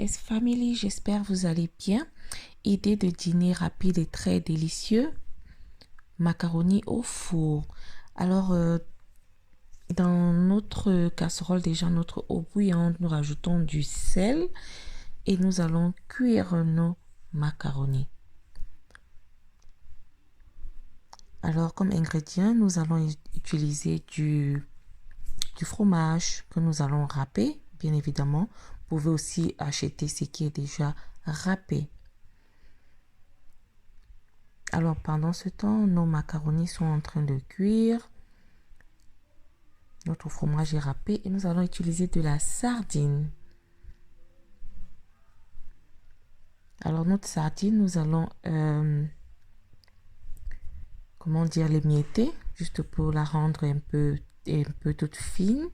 Nice Family, j'espère que vous allez bien. Idée de dîner rapide et très délicieux, macaroni au four. Alors, dans notre casserole, déjà notre eau bouillante, nous rajoutons du sel et nous allons cuire nos macaronis. Alors, comme ingrédient, nous allons utiliser du fromage que nous allons râper, bien évidemment. Vous pouvez aussi acheter ce qui est déjà râpé. Alors, pendant ce temps, nos macaronis sont en train de cuire. Notre fromage est râpé et nous allons utiliser de la sardine. Alors, notre sardine, nous allons, l'émietter, juste pour la rendre un peu toute fine.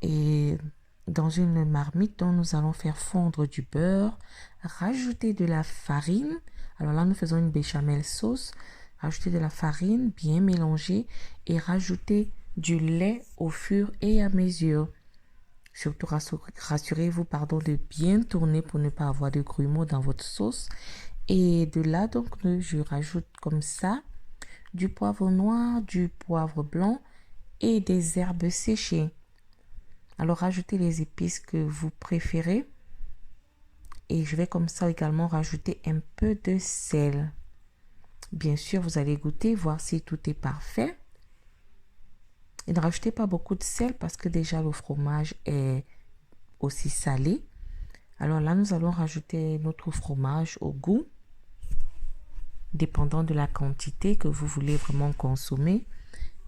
Et dans une marmite dont nous allons faire fondre du beurre, rajouter de la farine. Alors là, nous faisons une béchamel sauce. Rajouter de la farine, bien mélanger et rajouter du lait au fur et à mesure. Surtout rassurez-vous de bien tourner pour ne pas avoir de grumeaux dans votre sauce. Et de là, donc, je rajoute comme ça du poivre noir, du poivre blanc et des herbes séchées. Alors, rajoutez les épices que vous préférez. Et je vais comme ça également rajouter un peu de sel. Bien sûr, vous allez goûter, voir si tout est parfait. Et ne rajoutez pas beaucoup de sel parce que déjà le fromage est aussi salé. Alors là, nous allons rajouter notre fromage au goût, dépendant de la quantité que vous voulez vraiment consommer.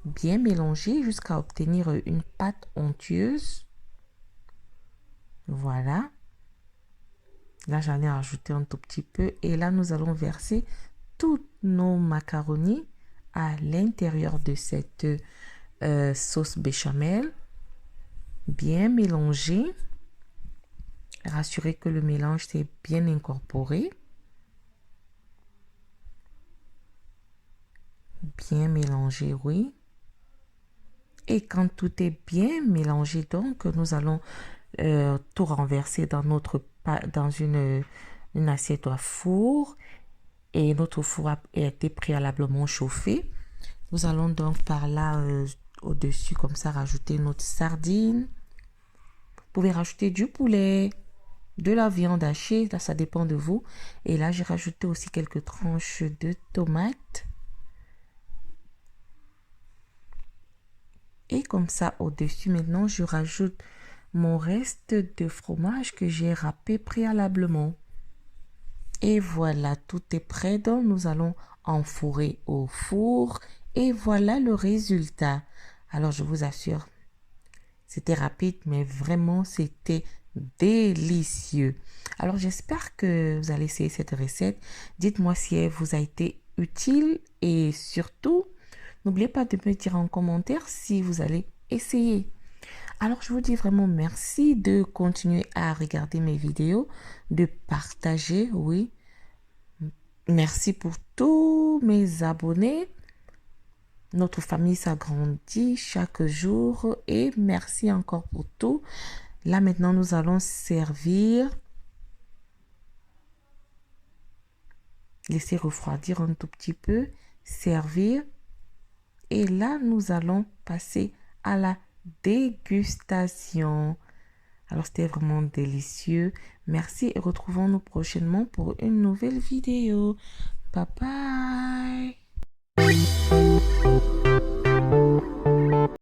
Bien mélanger jusqu'à obtenir une pâte onctueuse. Voilà. Là, j'en ai rajouté un tout petit peu. Et là, nous allons verser tous nos macaronis à l'intérieur de cette sauce béchamel. Bien mélanger. Rassurez que le mélange s'est bien incorporé. Bien mélangé, oui. Et quand tout est bien mélangé, donc, nous allons tout renverser dans une assiette à four. Et notre four a été préalablement chauffé. Nous allons donc par là, au-dessus, comme ça, rajouter notre sardine. Vous pouvez rajouter du poulet, de la viande hachée, là, ça dépend de vous. Et là, j'ai rajouté aussi quelques tranches de tomates. Et comme ça, au-dessus, maintenant, je rajoute mon reste de fromage que j'ai râpé préalablement. Et voilà, tout est prêt. Donc, nous allons enfourrer au four. Et voilà le résultat. Alors, je vous assure, c'était rapide, mais vraiment, c'était délicieux. Alors, j'espère que vous allez essayer cette recette. Dites-moi si elle vous a été utile et surtout, n'oubliez pas de me dire en commentaire si vous allez essayer. Alors, je vous dis vraiment merci de continuer à regarder mes vidéos, de partager, oui. Merci pour tous mes abonnés. Notre famille s'agrandit chaque jour et merci encore pour tout. Là, maintenant, nous allons servir. Laisser refroidir un tout petit peu. Servir. Et là, nous allons passer à la dégustation. Alors, c'était vraiment délicieux. Merci et retrouvons-nous prochainement pour une nouvelle vidéo. Bye bye.